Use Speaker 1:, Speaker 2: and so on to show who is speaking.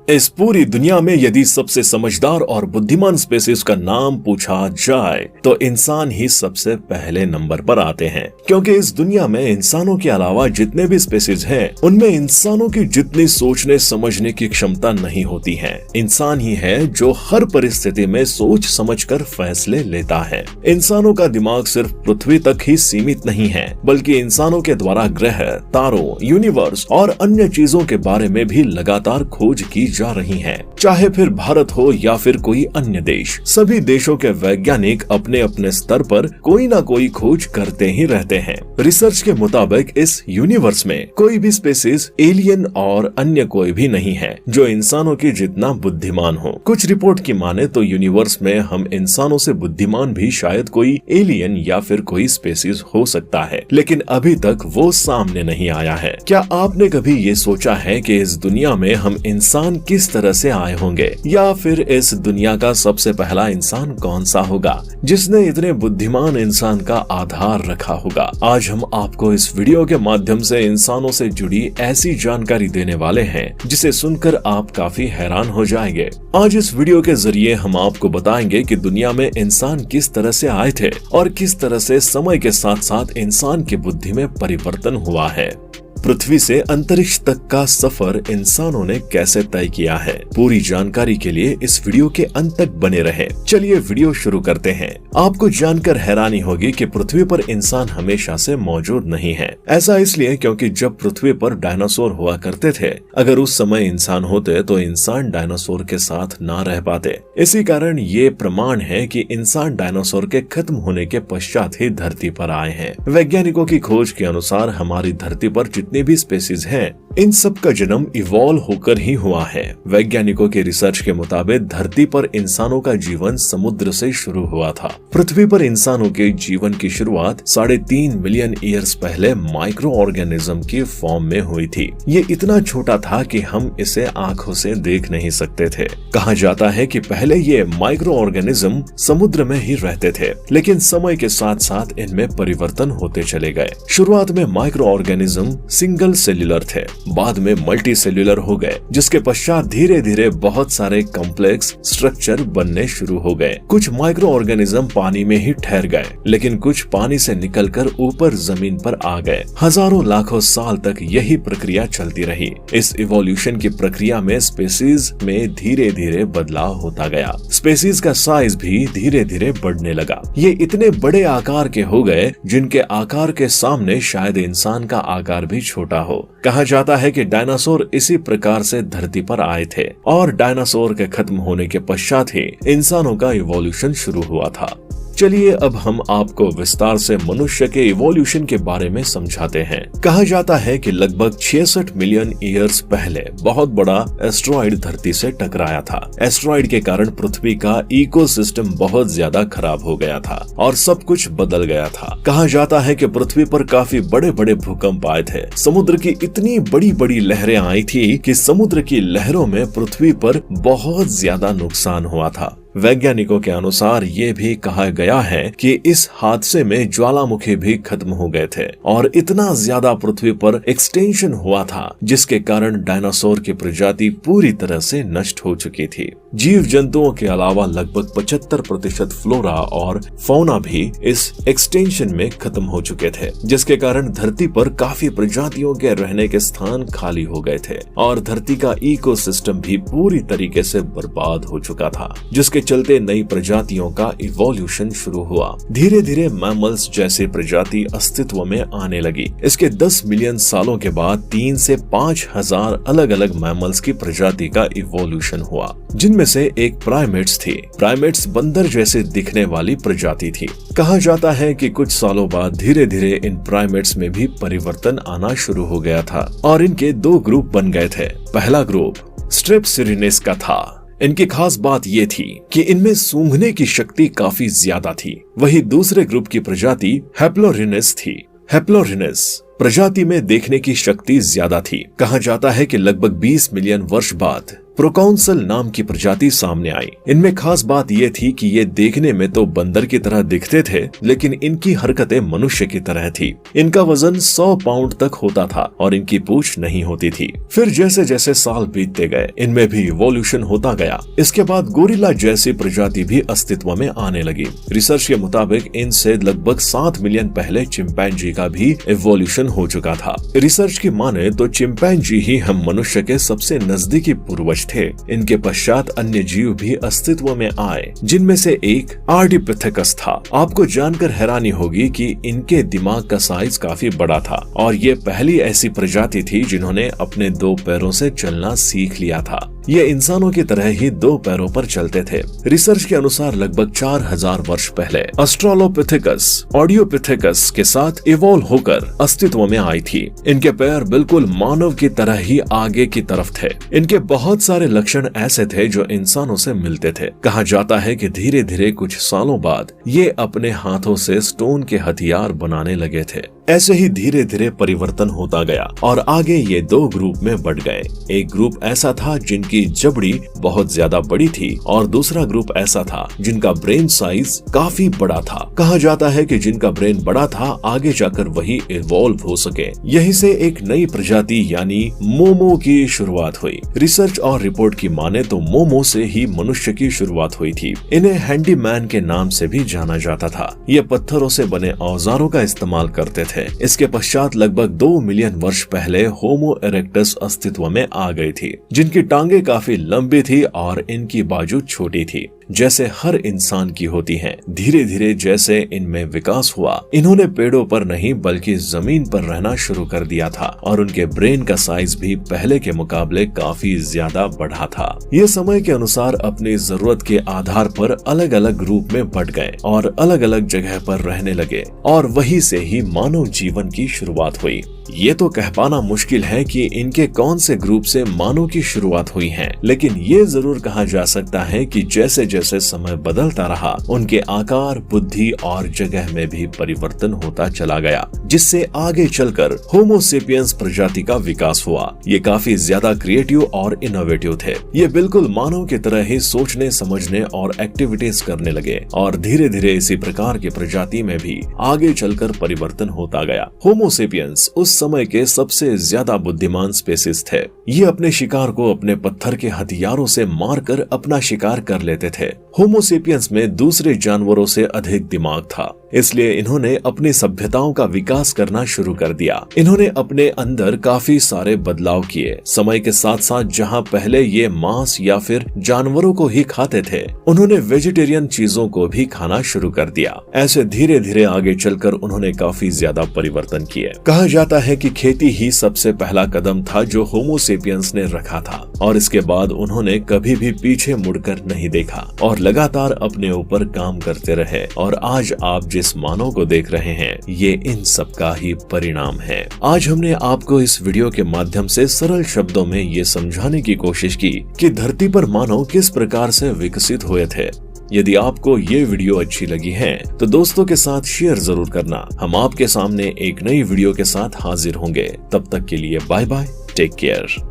Speaker 1: इस पूरी दुनिया में यदि सबसे समझदार और बुद्धिमान स्पेसीज का नाम पूछा जाए तो इंसान ही सबसे पहले नंबर पर आते हैं, क्योंकि इस दुनिया में इंसानों के अलावा जितने भी स्पेसीज हैं, उनमें इंसानों की जितनी सोचने समझने की क्षमता नहीं होती है। इंसान ही है जो हर परिस्थिति में सोच समझकर फैसले लेता है। इंसानों का दिमाग सिर्फ पृथ्वी तक ही सीमित नहीं है, बल्कि इंसानों के द्वारा ग्रह, तारों, यूनिवर्स और अन्य चीजों के बारे में भी लगातार खोज की जा रही हैं। चाहे फिर भारत हो या फिर कोई अन्य देश, सभी देशों के वैज्ञानिक अपने अपने स्तर पर कोई ना कोई खोज करते ही रहते हैं। रिसर्च के मुताबिक इस यूनिवर्स में कोई भी स्पेसीज एलियन और अन्य कोई भी नहीं है जो इंसानों की जितना बुद्धिमान हो। कुछ रिपोर्ट की माने तो यूनिवर्स में हम इंसानों से बुद्धिमान भी शायद कोई एलियन या फिर कोई स्पेसीज हो सकता है, लेकिन अभी तक वो सामने नहीं आया है। क्या आपने कभी ये सोचा है कि इस दुनिया में हम इंसान किस तरह से आए होंगे, या फिर इस दुनिया का सबसे पहला इंसान कौन सा होगा जिसने इतने बुद्धिमान इंसान का आधार रखा होगा? आज हम आपको इस वीडियो के माध्यम से इंसानों से जुड़ी ऐसी जानकारी देने वाले हैं जिसे सुनकर आप काफी हैरान हो जाएंगे। आज इस वीडियो के जरिए हम आपको बताएंगे कि दुनिया में इंसान किस तरह से आए थे और किस तरह से समय के साथ साथ इंसान की बुद्धि में परिवर्तन हुआ है। पृथ्वी से अंतरिक्ष तक का सफर इंसानों ने कैसे तय किया है, पूरी जानकारी के लिए इस वीडियो के अंत तक बने रहे। चलिए वीडियो शुरू करते हैं। आपको जानकर हैरानी होगी कि पृथ्वी पर इंसान हमेशा से मौजूद नहीं है। ऐसा इसलिए क्योंकि जब पृथ्वी पर डायनासोर हुआ करते थे, अगर उस समय इंसान होते तो इंसान डायनासोर के साथ ना रह पाते। इसी कारण ये प्रमाण है कि इंसान डायनासोर के खत्म होने के पश्चात ही धरती पर आए हैं। वैज्ञानिकों की खोज के अनुसार हमारी धरती पर जितने भी स्पेसीज हैं, इन सब का जन्म इवॉल्व होकर ही हुआ है। वैज्ञानिकों के रिसर्च के मुताबिक धरती पर इंसानों का जीवन समुद्र से शुरू हुआ था। पृथ्वी पर इंसानों के जीवन की शुरुआत 3.5 मिलियन ईयर्स पहले माइक्रो ऑर्गेनिज्म की फॉर्म में हुई थी। ये इतना छोटा था कि हम इसे आंखों से देख नहीं सकते थे। कहा जाता है कि पहले ये माइक्रो ऑर्गेनिज्म समुद्र में ही रहते थे, लेकिन समय के साथ साथ इनमें परिवर्तन होते चले गए। शुरुआत में माइक्रो ऑर्गेनिज्म सिंगल सेल्यूलर थे, बाद में मल्टी सेल्यूलर हो गए, जिसके पश्चात धीरे धीरे बहुत सारे कॉम्प्लेक्स स्ट्रक्चर बनने शुरू हो गए। कुछ माइक्रो ऑर्गेनिज्म पानी में ही ठहर गए, लेकिन कुछ पानी से निकलकर ऊपर जमीन पर आ गए। हजारों लाखों साल तक यही प्रक्रिया चलती रही। इस इवोल्यूशन की प्रक्रिया में स्पेसीज में धीरे धीरे बदलाव होता गया। स्पेसीज का साइज भी धीरे धीरे बढ़ने लगा। ये इतने बड़े आकार के हो गए जिनके आकार के सामने शायद इंसान का आकार भी छोटा हो। कहा जाता है कि डायनासोर इसी प्रकार से धरती पर आए थे और डायनासोर के खत्म होने के पश्चात ही इंसानों का इवोल्यूशन शुरू हुआ था। चलिए अब हम आपको विस्तार से मनुष्य के इवोल्यूशन के बारे में समझाते हैं। कहा जाता है कि लगभग 66 मिलियन ईयर्स पहले बहुत बड़ा एस्ट्रॉइड धरती से टकराया था। एस्ट्रॉइड के कारण पृथ्वी का इकोसिस्टम बहुत ज्यादा खराब हो गया था और सब कुछ बदल गया था। कहा जाता है कि पृथ्वी पर काफी बड़े बड़े भूकंप आए थे। समुद्र की इतनी बड़ी बड़ी लहरें आई थी कि समुद्र की लहरों में पृथ्वी पर बहुत ज्यादा नुकसान हुआ था। वैज्ञानिकों के अनुसार ये भी कहा गया है कि इस हादसे में ज्वालामुखी भी खत्म हो गए थे और इतना ज्यादा पृथ्वी पर एक्सटेंशन हुआ था जिसके कारण डायनासोर की प्रजाति पूरी तरह से नष्ट हो चुकी थी। जीव जंतुओं के अलावा लगभग 75% फ्लोरा और फौना भी इस एक्सटेंशन में खत्म हो चुके थे, जिसके कारण धरती पर काफी प्रजातियों के रहने के स्थान खाली हो गए थे और धरती का इकोसिस्टम भी पूरी तरीके से बर्बाद हो चुका था, जिसके चलते नई प्रजातियों का इवोल्यूशन शुरू हुआ। धीरे धीरे मैमल्स जैसी प्रजाति अस्तित्व में आने लगी। इसके 10 मिलियन सालों के बाद 3 से 5 हजार अलग अलग मैमल्स की प्रजाति का इवोल्यूशन हुआ, जिनमें से एक प्राइमेट्स थी। प्राइमेट्स बंदर जैसे दिखने वाली प्रजाति थी। कहा जाता है कि कुछ सालों बाद धीरे धीरे इन प्राइमेट्स में भी परिवर्तन आना शुरू हो गया था और इनके 2 ग्रुप बन गए थे। पहला ग्रुप स्ट्रेप्सिरिनेस का था। इनकी खास बात ये थी कि इनमें सूंघने की शक्ति काफी ज्यादा थी। वही दूसरे ग्रुप की प्रजाति हैप्लोरिनेस थी। हैप्लोरिनेस प्रजाति में देखने की शक्ति ज्यादा थी। कहा जाता है कि लगभग 20 मिलियन वर्ष बाद प्रोकाउंसल नाम की प्रजाति सामने आई। इनमें खास बात ये थी कि ये देखने में तो बंदर की तरह दिखते थे, लेकिन इनकी हरकतें मनुष्य की तरह थी। इनका वजन 100 पाउंड तक होता था और इनकी पूंछ नहीं होती थी। फिर जैसे जैसे साल बीतते गए, इनमें भी इवोल्यूशन होता गया। इसके बाद गोरिल्ला जैसी प्रजाति भी अस्तित्व में आने लगी। रिसर्च के मुताबिक इनसे लगभग 7 मिलियन पहले चिंपैंजी का भी इवोल्यूशन हो चुका था। रिसर्च की माने तो चिंपैंजी ही हम मनुष्य के सबसे नजदीकी पूर्वज थे। इनके पश्चात अन्य जीव भी अस्तित्व में आए, जिनमें से एक आर्डिपिथेकस था। आपको जानकर हैरानी होगी कि इनके दिमाग का साइज काफी बड़ा था और ये पहली ऐसी प्रजाति थी जिन्होंने अपने 2 पैरों से चलना सीख लिया था। ये इंसानों की तरह ही 2 पैरों पर चलते थे। रिसर्च के अनुसार लगभग 4000 वर्ष पहले ऑस्ट्रालोपिथेकस ऑडियोपिथेकस के साथ इवॉल्व होकर अस्तित्व में आई थी। इनके पैर बिल्कुल मानव की तरह ही आगे की तरफ थे। इनके बहुत सारे लक्षण ऐसे थे जो इंसानों से मिलते थे। कहा जाता है कि धीरे धीरे कुछ सालों बाद ये अपने हाथों से स्टोन के हथियार बनाने लगे थे। ऐसे ही धीरे धीरे परिवर्तन होता गया और आगे ये 2 ग्रुप में बढ़ गए। एक ग्रुप ऐसा था जिनकी जबड़ी बहुत ज्यादा बड़ी थी और दूसरा ग्रुप ऐसा था जिनका ब्रेन साइज काफी बड़ा था। कहा जाता है कि जिनका ब्रेन बड़ा था आगे जाकर वही इवॉल्व हो सके। यहीं से एक नई प्रजाति यानी मोमो की शुरुआत हुई। रिसर्च और रिपोर्ट की माने तो मोमो से ही मनुष्य की शुरुआत हुई थी। इन्हें हैंडीमैन के नाम से भी जाना जाता था। ये पत्थरों से बने औजारों का इस्तेमाल करते थे। इसके पश्चात लगभग 2 मिलियन वर्ष पहले होमो इरेक्टस अस्तित्व में आ गई थी, जिनकी टांगे काफी लंबी थी और इनकी बाजू छोटी थी, जैसे हर इंसान की होती हैं। धीरे धीरे जैसे इनमें विकास हुआ, इन्होंने पेड़ों पर नहीं बल्कि जमीन पर रहना शुरू कर दिया था और उनके ब्रेन का साइज भी पहले के मुकाबले काफी ज्यादा बढ़ा था। ये समय के अनुसार अपनी जरूरत के आधार पर अलग अलग रूप में बढ़ गए और अलग अलग जगह पर रहने लगे और वहीं से ही मानव जीवन की शुरुआत हुई। ये तो कह पाना मुश्किल है कि इनके कौन से ग्रुप से मानव की शुरुआत हुई है, लेकिन ये जरूर कहा जा सकता है कि जैसे जैसे समय बदलता रहा, उनके आकार, बुद्धि और जगह में भी परिवर्तन होता चला गया, जिससे आगे चलकर होमो सेपियंस प्रजाति का विकास हुआ। ये काफी ज्यादा क्रिएटिव और इनोवेटिव थे। ये बिल्कुल मानव की तरह ही सोचने, समझने और एक्टिविटीज करने लगे और धीरे धीरे इसी प्रकार की प्रजाति में भी आगे चलकर परिवर्तन होता गया। होमो सेपियंस उस समय के सबसे ज्यादा बुद्धिमान स्पेसीज थे। ये अपने शिकार को अपने पत्थर के हथियारों से मारकर अपना शिकार कर लेते थे। होमो सेपियंस में दूसरे जानवरों से अधिक दिमाग था, इसलिए इन्होंने अपनी सभ्यताओं का विकास करना शुरू कर दिया। इन्होंने अपने अंदर काफी सारे बदलाव किए। समय के साथ साथ जहां पहले ये मांस या फिर जानवरों को ही खाते थे, उन्होंने वेजिटेरियन चीजों को भी खाना शुरू कर दिया। ऐसे धीरे धीरे आगे चलकर उन्होंने काफी ज्यादा परिवर्तन किए। कहा जाता है कि खेती ही सबसे पहला कदम था जो होमो सेपियंस ने रखा था और इसके बाद उन्होंने कभी भी पीछे मुड़कर नहीं देखा और लगातार अपने ऊपर काम करते रहे और आज आप जिस मानव को देख रहे हैं, ये इन सब का ही परिणाम है। आज हमने आपको इस वीडियो के माध्यम से सरल शब्दों में ये समझाने की कोशिश की कि धरती पर मानव किस प्रकार से विकसित हुए थे। यदि आपको ये वीडियो अच्छी लगी है तो दोस्तों के साथ शेयर जरूर करना। हम आपके सामने एक नई वीडियो के साथ हाजिर होंगे। तब तक के लिए बाय बाय, टेक केयर।